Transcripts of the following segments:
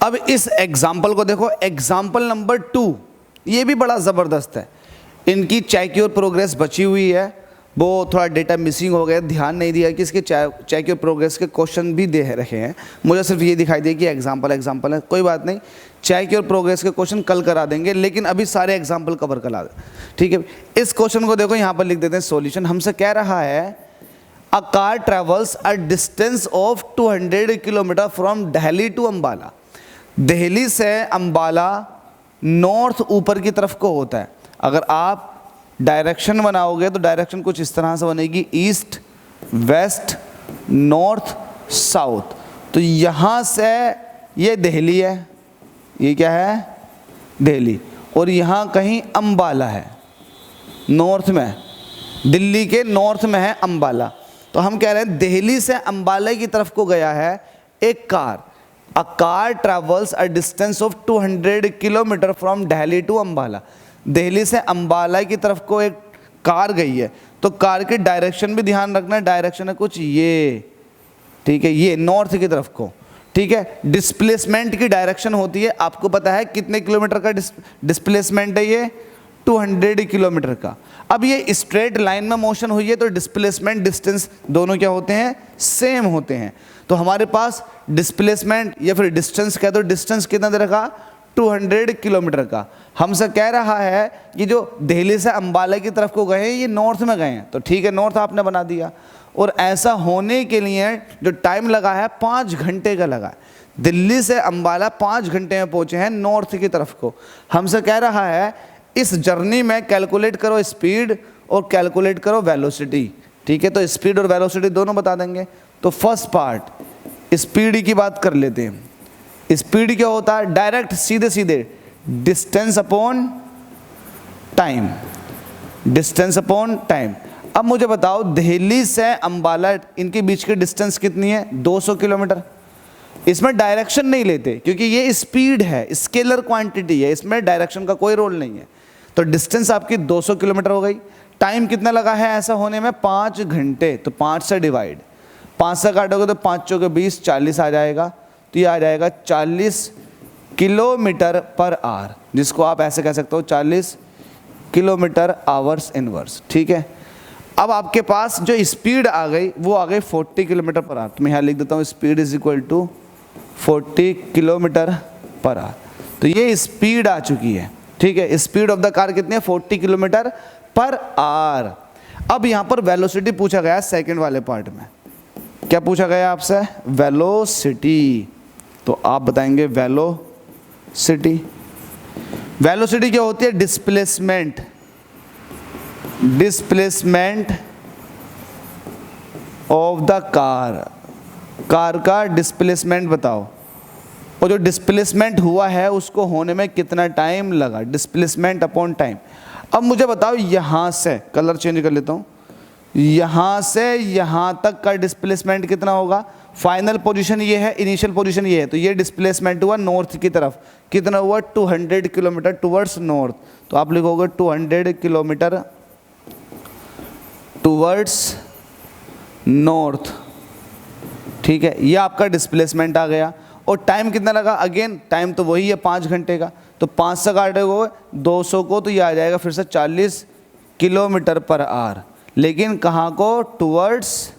अब इस एग्जाम्पल को देखो, एग्जाम्पल नंबर 2, ये भी बड़ा ज़बरदस्त है। इनकी चेक योर प्रोग्रेस बची हुई है, वो थोड़ा डेटा मिसिंग हो गया, ध्यान नहीं दिया कि इसके चेक योर प्रोग्रेस के क्वेश्चन भी दे रखे हैं। मुझे सिर्फ ये दिखाई दिया कि एग्जाम्पल है, कोई बात नहीं, चेक योर प्रोग्रेस के क्वेश्चन कल करा देंगे, लेकिन अभी सारे एग्जाम्पल कवर करा दें, ठीक है। इस क्वेश्चन को देखो, यहाँ पर लिख देते हैं सॉल्यूशन। हमसे कह रहा है a car travels a distance of 200 kilometre from Delhi to Ambala. Delhi से अम्बाला नॉर्थ ऊपर की तरफ को होता है। अगर आप डायरेक्शन बनाओगे तो डायरेक्शन कुछ इस तरह से बनेगी, ईस्ट वेस्ट नॉर्थ साउथ। तो यहाँ से ये दिल्ली है, ये क्या है दिल्ली, और यहाँ कहीं अम्बाला है, नॉर्थ में, दिल्ली के नॉर्थ में है अम्बाला। तो हम कह रहे हैं दिल्ली से अम्बाला की तरफ को गया है एक car. A car travels a distance of 200 kilometre from Delhi to Ambala. Delhi से अम्बाला की तरफ को एक कार गई है, तो कार की डायरेक्शन भी ध्यान रखना, डायरेक्शन है कुछ ये, ठीक है, ये नॉर्थ की तरफ को, ठीक है। डिस्प्लेसमेंट की डायरेक्शन होती है, आपको पता है कितने किलोमीटर का डिस्प्लेसमेंट है, ये 200 किलोमीटर का। अब ये स्ट्रेट लाइन में मोशन हुई है, तो डिस्प्लेसमेंट डिस्टेंस दोनों क्या होते हैं, सेम होते हैं। तो हमारे पास डिस्प्लेसमेंट या फिर डिस्टेंस कह दो, डिस्टेंस कितना दे रखा, 200 किलोमीटर का। हमसे कह रहा है कि जो दिल्ली से अम्बाला की तरफ को गए हैं ये नॉर्थ में गए हैं, तो ठीक है, नॉर्थ आपने बना दिया। और ऐसा होने के लिए जो टाइम लगा है 5 घंटे का लगा है। दिल्ली से अम्बाला 5 घंटे में पहुंचे हैं नॉर्थ की तरफ को। हमसे कह रहा है इस जर्नी में कैलकुलेट करो स्पीड और कैलकुलेट करो वेलोसिटी, ठीक है। तो स्पीड और वेलोसिटी दोनों बता देंगे। तो फर्स्ट पार्ट स्पीड की बात कर लेते हैं। स्पीड क्या होता है, डायरेक्ट सीधे सीधे distance upon time, distance upon time. अब मुझे बताओ दिल्ली से अम्बाला इनके बीच की डिस्टेंस कितनी है, 200 किलोमीटर। इसमें डायरेक्शन नहीं लेते क्योंकि ये स्पीड है, स्केलर क्वांटिटी है, इसमें डायरेक्शन का कोई रोल नहीं है। तो डिस्टेंस आपकी 200 किलोमीटर हो गई। टाइम कितना लगा है ऐसा होने में, 5 घंटे। तो 5 से डिवाइड, 5 से काटोगे तो 5 चौके 20, 40 आ जाएगा। तो ये आ जाएगा 40 किलोमीटर पर आवर, जिसको आप ऐसे कह सकते हो 40 किलोमीटर आवर्स इनवर्स, ठीक है। अब आपके पास जो स्पीड आ गई वो आ गई 40 किलोमीटर पर आवर। तो मैं यहाँ लिख देता हूँ speed is equal to 40 kilometre per hour. तो ये स्पीड आ चुकी है, ठीक है। स्पीड ऑफ द कार कितनी है, 40 किलोमीटर पर आवर। अब यहाँ पर वेलोसिटी पूछा गया सेकंड वाले पार्ट में। क्या पूछा गया आपसे, वेलोसिटी। तो आप बताएंगे वेलोसिटी। वेलोसिटी क्या होती है, displacement, displacement of the car, car का डिस्प्लेसमेंट बताओ। और जो डिस्प्लेसमेंट हुआ है उसको होने में कितना टाइम लगा, डिस्प्लेसमेंट अपॉन टाइम। अब मुझे बताओ यहाँ से, कलर चेंज कर लेता हूँ, यहाँ से यहाँ तक का डिस्प्लेसमेंट कितना होगा। फाइनल पोजीशन ये है, इनिशियल पोजीशन ये है, तो ये डिस्प्लेसमेंट हुआ नॉर्थ की तरफ, कितना हुआ 200 किलोमीटर टुवर्ड्स नॉर्थ। तो आप लिखोगे 200 किलोमीटर टुवर्ड्स नॉर्थ, ठीक है। ये आपका डिस्प्लेसमेंट आ गया। और टाइम कितना लगा, अगेन टाइम तो वही है 5 घंटे का। तो 5 से काटेगा 200 को, तो ये आ जाएगा फिर से 40 किलोमीटर पर आवर, लेकिन कहाँ को, टुवर्ड्स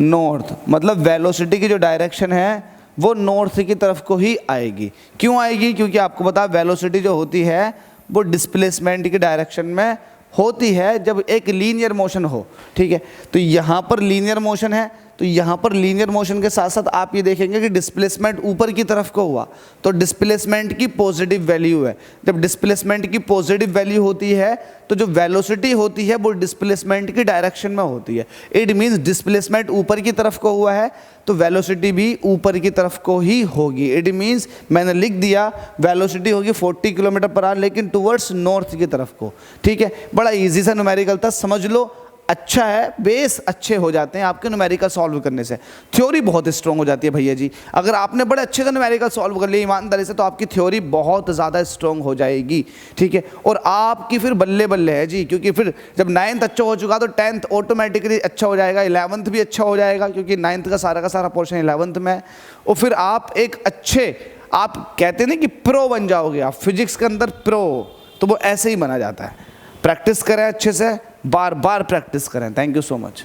नॉर्थ। मतलब वेलोसिटी की जो डायरेक्शन है वो नॉर्थ की तरफ को ही आएगी। क्यों आएगी, क्योंकि आपको पता वेलोसिटी जो होती है वो डिस्प्लेसमेंट की डायरेक्शन में होती है जब एक लीनियर मोशन हो, ठीक है। तो यहाँ पर लीनियर मोशन है, तो यहाँ पर लीनियर मोशन के साथ साथ आप ये देखेंगे कि डिस्प्लेसमेंट ऊपर की तरफ को हुआ, तो डिस्प्लेसमेंट की पॉजिटिव वैल्यू है। जब डिस्प्लेसमेंट की पॉजिटिव वैल्यू होती है तो जो वेलोसिटी होती है वो डिस्प्लेसमेंट की डायरेक्शन में होती है। इट मीन्स डिस्प्लेसमेंट ऊपर की तरफ को हुआ है तो वेलोसिटी भी ऊपर की तरफ को ही होगी। इट मीन्स मैंने लिख दिया वेलोसिटी होगी 40 किलोमीटर पर आवर, लेकिन टुवर्ड्स नॉर्थ की तरफ को, ठीक है। बड़ा ईजी सा न्यूमेरिकल था, समझ लो। अच्छा है, बेस अच्छे हो जाते हैं आपके न्यूमेरिकल सॉल्व करने से, थ्योरी बहुत स्ट्रॉन्ग हो जाती है भैया जी। अगर आपने बड़े अच्छे से न्यूमेरिकल सॉल्व कर लिया ईमानदारी से, तो आपकी थ्योरी बहुत ज़्यादा स्ट्रॉन्ग हो जाएगी, ठीक है। और आपकी फिर बल्ले बल्ले है जी, क्योंकि फिर जब 9th अच्छा हो चुका तो 10th ऑटोमेटिकली अच्छा हो जाएगा, 11th भी अच्छा हो जाएगा, क्योंकि 9th का सारा पोर्शन 11th में है। और फिर आप एक अच्छे, आप कहते हैं ना कि प्रो बन जाओगे आप फिजिक्स के अंदर, प्रो, तो वो ऐसे ही बना जाता है। प्रैक्टिस करें अच्छे से, बार बार प्रैक्टिस करें। Thank you so much.